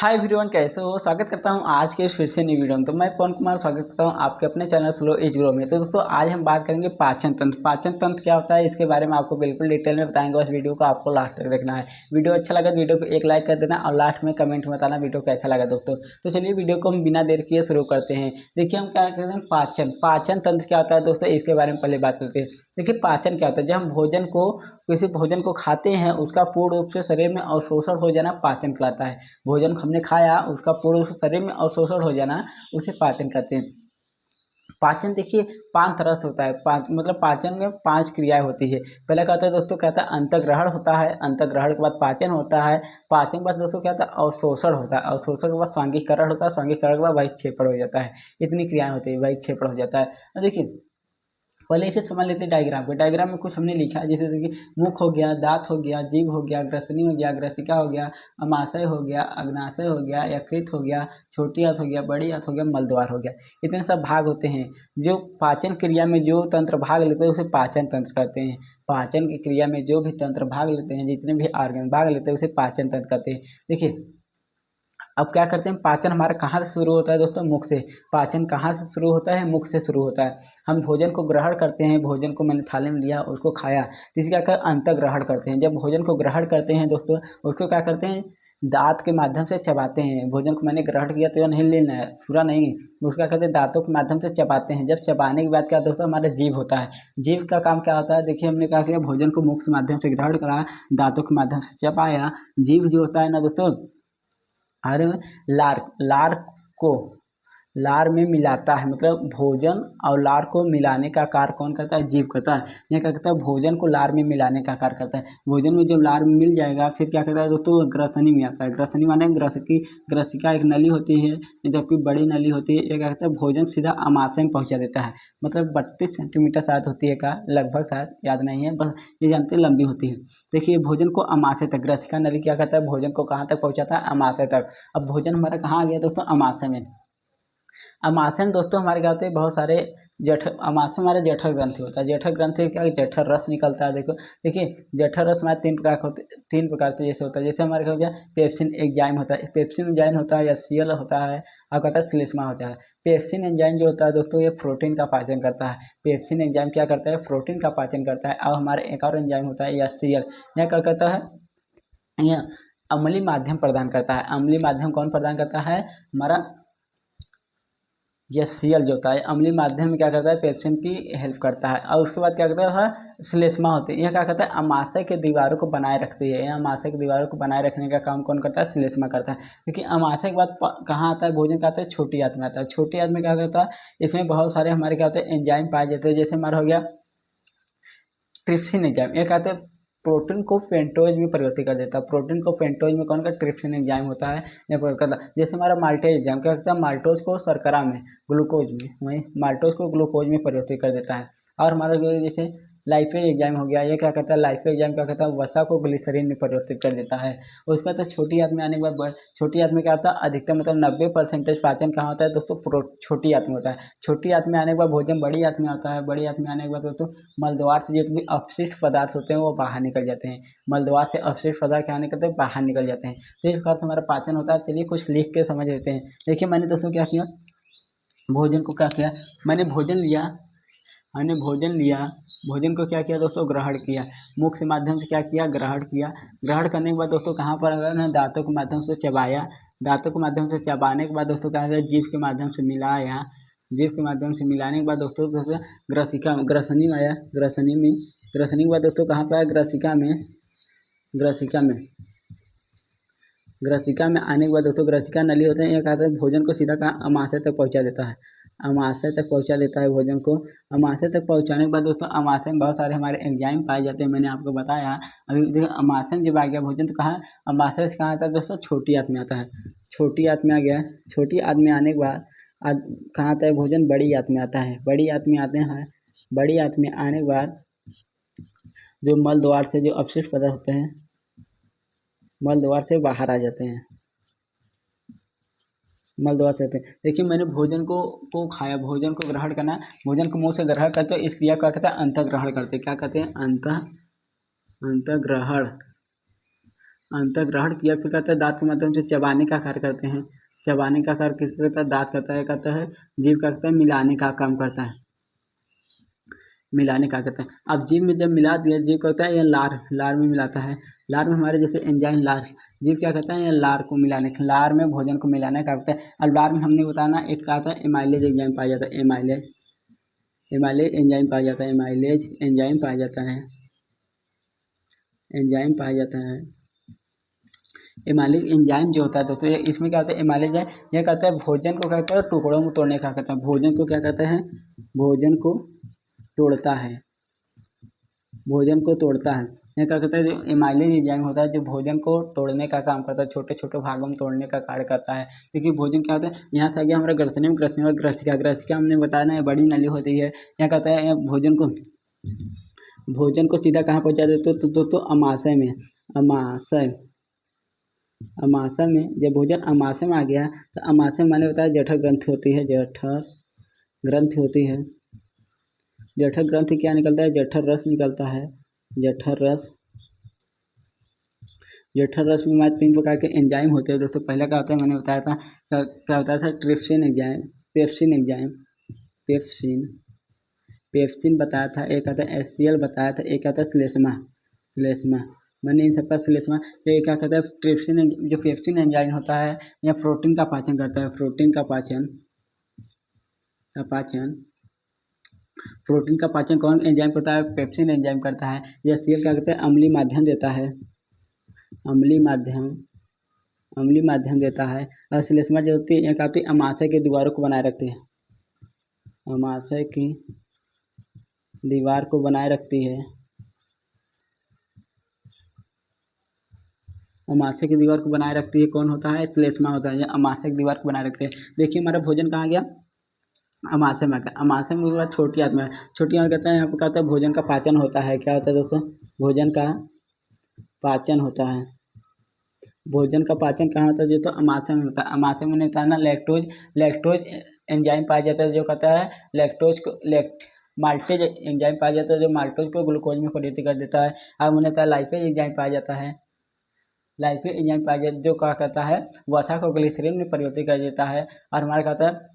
Hi everyone, कैसे हो। स्वागत करता हूं आज के फिर से नई वीडियो में। तो मैं पवन कुमार स्वागत करता हूं आपके अपने चैनल स्लो एज ग्रो में। तो दोस्तों आज हम बात करेंगे पाचन तंत्र। पाचन तंत्र क्या होता है इसके बारे में आपको बिल्कुल डिटेल में बताएंगे। उस वीडियो को आपको लास्ट तक देखना है। वीडियो अच्छा लगा तो वीडियो को एक लाइक कर देना और लास्ट में कमेंट में बताना वीडियो कैसा लगा दोस्तों। तो चलिए वीडियो को हम बिना देर किए शुरू करते हैं। देखिए हम क्या कहते हैं, पाचन तंत्र क्या होता है दोस्तों, इसके बारे में पहले बात करते हैं। देखिए पाचन क्या होता है, जब हम किसी भोजन को खाते हैं उसका पूर्ण रूप से शरीर में अवशोषण हो जाना पाचन कहलाता है। भोजन हमने खाया उसका पूर्ण रूप से शरीर में अवशोषण हो जाना उसे पाचन कहते हैं। पाचन देखिए 5 तरह से होता है। पाँच मतलब पाचन में 5 क्रियाएं होती है। पहला क्या होता है दोस्तों, कहता है अंतर्ग्रहण होता है। अंतर्ग्रहण के बाद पाचन होता है। पाचन के बाद दोस्तों क्या होता है, अवशोषण होता है। अवशोषण के बाद स्वांगीकरण होता है। स्वांगीकरण के बाद बहिक्षेपण हो जाता है। इतनी क्रियाएं होती है, बहिक्षेपण हो जाता है। देखिए पहले इसे समझ लेते हैं डायग्राम को। डायग्राम में कुछ हमने लिखा है, जैसे कि मुख हो गया, दांत हो गया, जीभ हो गया, ग्रसनी हो गया, ग्रसिका हो गया, अमाशय हो गया, अग्नाशय हो गया, यकृत हो गया, छोटी आंत हो गया, बड़ी आंत हो गया, मलद्वार हो गया। इतने सब भाग होते हैं। जो पाचन क्रिया में जो तंत्र भाग लेते हैं उसे पाचन तंत्र कहते हैं। पाचन की क्रिया में जो भी तंत्र भाग लेते हैं, जितने भी ऑर्गन भाग लेते हैं उसे पाचन तंत्र कहते हैं। देखिए अब क्या करते हैं, पाचन हमारा कहाँ से शुरू होता है दोस्तों, मुख से। पाचन कहाँ से शुरू होता है, मुख से शुरू होता है। हम भोजन को ग्रहण करते हैं, भोजन को मैंने थाली में लिया उसको खाया, तो इसे क्या कर अंतर ग्रहण करते हैं। जब भोजन को ग्रहण करते हैं दोस्तों, उसको क्या करते हैं, दांत के माध्यम से चबाते हैं। भोजन को मैंने ग्रहण किया तो यह नहीं लेना है, पूरा नहीं, उसको क्या कहते हैं, दांतों के माध्यम से चबाते हैं। जब चबाने के बाद क्या दोस्तों, हमारा जीभ होता है। जीभ का काम क्या होता है, देखिए हमने क्या किया, भोजन को मुख के माध्यम से ग्रहण करा, दांतों के माध्यम से चबाया। जीभ जो होता है ना दोस्तों, और लार लार को लार में मिलाता है। मतलब भोजन और लार को मिलाने का कार्य कौन करता है, जीभ करता है। यह क्या करता है, भोजन को लार में मिलाने का कार्य करता है। भोजन में जब लार में मिल जाएगा फिर क्या करता है दोस्तों, ग्रसनी में आता है। ग्रसनी माने ग्रसिका एक नली होती है, जबकि बड़ी नली होती है। ये क्या करता है, भोजन सीधा अमाशय में पहुंचा देता है। मतलब 32 सेंटीमीटर शायद होती है का, लगभग, शायद याद नहीं है, बस ये जानते हैं लंबी होती है। देखिए भोजन को अमाशय तक, ग्रसिका नली क्या करता है, भोजन को कहाँ तक पहुंचाता है, अमाशय तक। अब भोजन हमारा कहाँ आ गया दोस्तों, अमाशय में। अमाशय में दोस्तों हमारे क्या होते हैं, बहुत सारे अमाशय हमारे जठर ग्रंथि होता है। जठर ग्रंथि क्या, जठर रस निकलता है। देखो देखिए जठर रस हमारे 3 प्रकार का होते, 3 प्रकार से जैसे होता है। जैसे हमारे क्या हो गया, पेप्सिन एंजाइम होता है। पेप्सिन एंजाइम होता है, एचसीएल होता है, और कहता है श्लेष्मा होता है। पेप्सिन एंजाइम जो होता है दोस्तों, ये प्रोटीन का पाचन करता है। पेप्सिन एंजाइम क्या करता है, प्रोटीन का पाचन करता है। और हमारे एक और एंजाइम होता है एचसीएल, यह क्या करता है, यह अम्लीय माध्यम प्रदान करता है। अम्लीय माध्यम कौन प्रदान करता है, हमारा यस सीएल जो होता है अम्लीय माध्यम में क्या करता है, पेप्सिन की हेल्प करता है। और उसके बाद क्या करता है, श्लेष्मा होती है। यह क्या करता है, अमाशय के दीवारों को बनाए रखती है। यह अमाशय की दीवारों को बनाए रखने का काम कौन करता है, श्लेष्मा करता है। लेकिन अमाशय के बाद कहाँ आता है, भोजन का आता है, छोटी आंत में आता है। छोटी आंत में क्या करता है, इसमें बहुत सारे हमारे क्या होते हैं, एंजाइम पाए जाते हैं। जैसे हमारा हो गया ट्रिप्सिन एंजाइम, ये कहते हैं प्रोटीन को पेंटोज में परिवर्तित कर देता है। प्रोटीन को पेंटोज में कौन का, ट्रिप्सिन एंजाइम होता है, यह परिवर्तित करता है। जैसे हमारा माल्टेज एंजाइम क्या करता है, माल्टोज को शर्करा में, ग्लूकोज में, वहीं माल्टोज को ग्लूकोज में परिवर्तित कर देता है। और हमारा जैसे लाइपेज एंजाइम हो गया, ये क्या करता है, लाइपेज एंजाइम क्या करता है, वसा को ग्लिसरीन में परिवर्तित कर देता है। उसके बाद तो छोटी आंत में आने के बाद छोटी आंत में क्या होता है, अधिकतर मतलब 90% पाचन कहाँ होता है दोस्तों, छोटी आंत में होता है। छोटी आंत में आने के बाद भोजन बड़ी आंत में आता है। बड़ी आंत में आने के बाद दोस्तों मलद्वार से जितने भी अपशिष्ट पदार्थ होते हैं वो बाहर निकल जाते हैं। मलद्वार से अपशिष्ट पदार्थ क्या निकलते हैं, बाहर निकल जाते हैं। तो इस प्रकार से हमारा पाचन होता है। चलिए कुछ लिख के समझ लेते हैं। देखिए मैंने दोस्तों क्या किया, भोजन को क्या किया, मैंने भोजन लिया, मैंने भोजन लिया, भोजन को क्या किया दोस्तों, ग्रहण किया। मुख से माध्यम से क्या किया, ग्रहण किया। ग्रहण करने के बाद दोस्तों कहाँ पर अगर ना, दांतों के माध्यम से चबाया। दांतों के माध्यम से चबाने के बाद दोस्तों क्या किया, जीभ के माध्यम से मिलाया। जीभ के माध्यम से मिलाने के बाद दोस्तों ग्रसिका ग्रसनी में आया। ग्रसनी के बाद दोस्तों कहाँ पर आया, ग्रसिका में। ग्रसिका में ग्रसिका में आने के बाद दोस्तों ग्रसिका नली होते हैं, ये कहते हैं भोजन को सीधा कहाँ, अमाशय तक पहुंचा देता है। अमाशय तक पहुंचा देता है भोजन को। अमाशय तक पहुंचाने के बाद दोस्तों अमाशय में बहुत सारे हमारे एंजाइम पाए जाते हैं, मैंने आपको बताया। अभी देखो अमाशय में जब आ गया भोजन तो कहाँ, अमाशय से कहाँ आता है दोस्तों, छोटी आंत में आता है। छोटी आंत में आ गया। छोटी आंत में आने के बाद कहाँ आता है भोजन, बड़ी आंत में आता है। बड़ी आंत में आते हैं। बड़ी आंत में आने के बाद जो मल द्वार से जो अपशिष्ट पदार्थ होते हैं, मल द्वार से बाहर आ जाते हैं। मल द्वार से आते हैं। देखिए मैंने भोजन को खाया, भोजन को ग्रहण करना, भोजन को मुंह से ग्रहण करते हैं। इस क्रिया को क्या कहते हैं, अंतःग्रहण करते हैं। क्या कहते हैं, अंतःग्रहण। अंतर्ग्रहण किया, फिर कहता है दांत के माध्यम से चबाने का कार्य करते हैं। चबाने का कार्य किसका करता है? दांत करता है। कहता है जीभ का करता है मिलाने का काम करता है, मिलाने का कहता है। अब जीभ में जब मिला दिया, जीभ करता है या लार, लार में मिलाता है। लार में हमारे जैसे एंजाइम लार, जीभ क्या कहता है? या लार को मिलाने, लार में भोजन को मिलाने का करता है। अब लार में हमने बताना एक कहा था एमाइलेज एंजाइम पाया जाता है, एमाइलेज, एमाइलेज एंजाइम पाया जाता है, एमाइलेज एंजाइम पाया जाता है, एंजाइम पाया जाता है। एमाइलेज एंजाइम जो होता है दोस्तों, ये इसमें क्या होता है? एमाइलेज है, यह कहता है भोजन को क्या कहता है? टुकड़ों में तोड़ने का कहता है। भोजन को क्या कहता है? भोजन को तोड़ता है, भोजन को तोड़ता है। यह क्या कहता है? जो एमाइलेज एंजाइम होता है जो भोजन को तोड़ने का काम करता है, छोटे छोटे भागों में तोड़ने का कार्य करता है। देखिए भोजन क्या होता है, यहाँ से आ गया हमारा ग्रसनी, ग्रसनी और ग्रसिका, ग्रसिका हमने बताया ना बड़ी नली होती है। यहाँ कहता है यह भोजन को सीधा कहाँ पहुँचा देते? तो दोस्तों अमाशय में, अमाशय, अमाशय में जब भोजन अमाशय में आ गया तो अमाशय मैंने बताया जठर ग्रंथि होती है, जठर ग्रंथि होती है। जठर ग्रंथि क्या निकलता है? जठर रस निकलता है, जठर रस। जठर रस में हमारे 3 प्रकार के एंजाइम होते हैं दोस्तों। पहला क्या होता है मैंने बताया था, क्या बताया था? Trypsin enzyme, pepsin enzyme, pepsin, pepsin बताया था। एक आता है HCl बताया था, एक आता है श्लेष्मा, श्लेष्मा। मैंने इन सबका श्लेष्मा। ये क्या कहता है? ट्रिप्सिन, जो पेप्सिन एंजाइम होता है यह प्रोटीन का पाचन करता है, प्रोटीन का पाचन, का पाचन। प्रोटीन का पाचन कौन एंजाइम करता है? पेप्सिन एंजाइम करता है। यह HCl क्या कहते हैं? अम्लीय माध्यम देता है, अम्लीय माध्यम, अम्लीय माध्यम देता है। और श्लेष्मा जो होती है यह क्या होती है? अमाशय की दीवारों को बनाए रखती है, अमाशय की दीवार को बनाए रखती है, अमाशय की दीवार को बनाए रखती है। कौन होता है? श्लेष्मा होता है, यह अमाशय की दीवार को बनाए रखते हैं। देखिए हमारा भोजन कहाँ गया? अमाशय में आ गया। अमाशय में उसके बाद छोटी आंत में, छोटी आंत कहते हैं यहाँ पर कहता है भोजन का पाचन होता है। क्या होता है दोस्तों? भोजन का पाचन होता है। भोजन का पाचन कहाँ होता है? जो तो अमाशय में होता है। अमाशय में नहीं होता है ना लैक्टोज, लैक्टोज एंजाइम पाया जाता है जो कहता है लैक्टोज को माल्टेज एंजाइम पाया जाता है जो माल्टोज को ग्लूकोज में परिवर्तित कर देता है। अब उन्हें होता है लाइपेज एंजाइम पाया जाता है, लाइपेज एंजाइम पाया जाता है जो क्या कहता है वसा को ग्लिसरीन में परिवर्तित कर देता है। और हमारा कहता है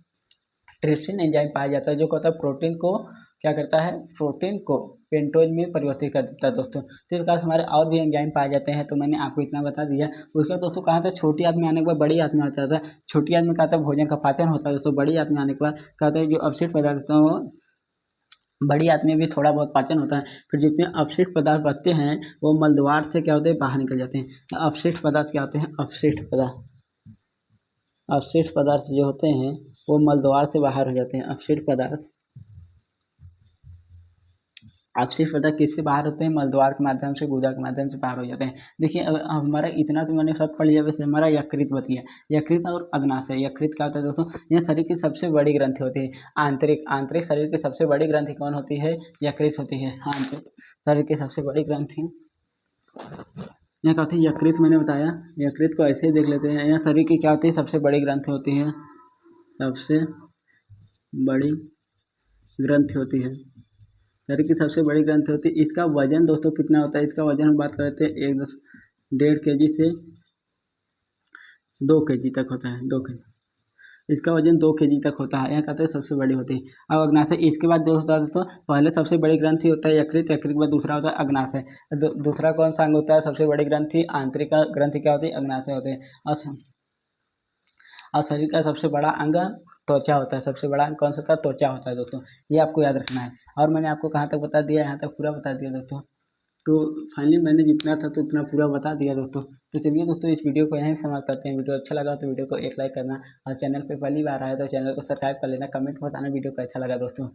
ट्रिप्सिन एंजाइम पाया जाता है जो कहता है प्रोटीन को क्या करता है? प्रोटीन को पेंटोज में परिवर्तित कर देता है दोस्तों। तो इस प्रकार से हमारे और भी एंजाइम पाए जाते हैं, तो मैंने आपको इतना बता दिया। उसके बाद दोस्तों कहा था छोटी आंत में आने के बाद बड़ी आंत में आता था। छोटी आंत में कहा था भोजन का पाचन होता है दोस्तों। बड़ी आंत में आने के बाद कहता है जो अपशिष्ट पदार्थ होते हैं बड़ी आंत में भी थोड़ा बहुत पाचन होता है। फिर जितने अपशिष्ट पदार्थ बचते हैं वो मलद्वार से क्या होते हैं? बाहर निकल जाते हैं। अपशिष्ट पदार्थ क्या होते हैं? अपशिष्ट पदार्थ, अपशिष्ट पदार्थ जो होते हैं वो मलद्वार से बाहर हो जाते हैं। अपशिष्ट पदार्थ, अपशिष्ट पदार्थ किससे बाहर होते हैं? मलद्वार के माध्यम से, गुदा के माध्यम से बाहर हो जाते हैं। देखिए अब हमारा इतना तो मैंने सब पढ़ लिया। वैसे हमारा यकृत बच गया। यकृत और अग्नाशय। यकृत क्या होता है दोस्तों? यह शरीर की सबसे बड़ी ग्रंथि होती है। आंतरिक, आंतरिक शरीर की सबसे बड़ी ग्रंथि कौन होती है? यकृत होती है। आंतरिक शरीर की सबसे बड़ी ग्रंथि यह क्या होती है? यकृत। मैंने बताया यकृत को ऐसे ही देख लेते हैं। यह शरीर की क्या होती है? सबसे बड़ी ग्रंथि होती है, सबसे बड़ी ग्रंथि होती है, शरीर की सबसे बड़ी ग्रंथि होती है। इसका वजन दोस्तों कितना होता है? इसका वजन हम बात करते हैं 1.5 kg से 2 kg तक होता है, 2 kg। इसका वजन 2 kg तक होता है। यह कहते हैं सबसे बड़ी होती है। अब अग्नाशय, इसके बाद जो होता है दोस्तों पहले सबसे बड़ी ग्रंथि होता है यकृत, यकृत के बाद दूसरा होता है अग्नाशय। दूसरा कौन सा अंग होता है? सबसे बड़ी ग्रंथि आंतरिक ग्रंथि क्या होती है? अग्नाशय होते हैं। अच्छा, और शरीर का सबसे बड़ा अंग त्वचा होता है। सबसे बड़ा अंग कौन सा होता है? त्वचा होता है दोस्तों। ये आपको याद रखना है। और मैंने आपको कहाँ तक बता दिया? यहाँ तक पूरा बता दिया दोस्तों। तो फाइनली मैंने जितना था तो उतना पूरा बता दिया दोस्तों। तो चलिए दोस्तों इस वीडियो को यहीं समाप्त करते हैं। वीडियो अच्छा लगा तो वीडियो को एक लाइक करना, और चैनल पे पहली बार आया तो चैनल को सब्सक्राइब कर लेना, कमेंट में बताना वीडियो कैसा लगा दोस्तों।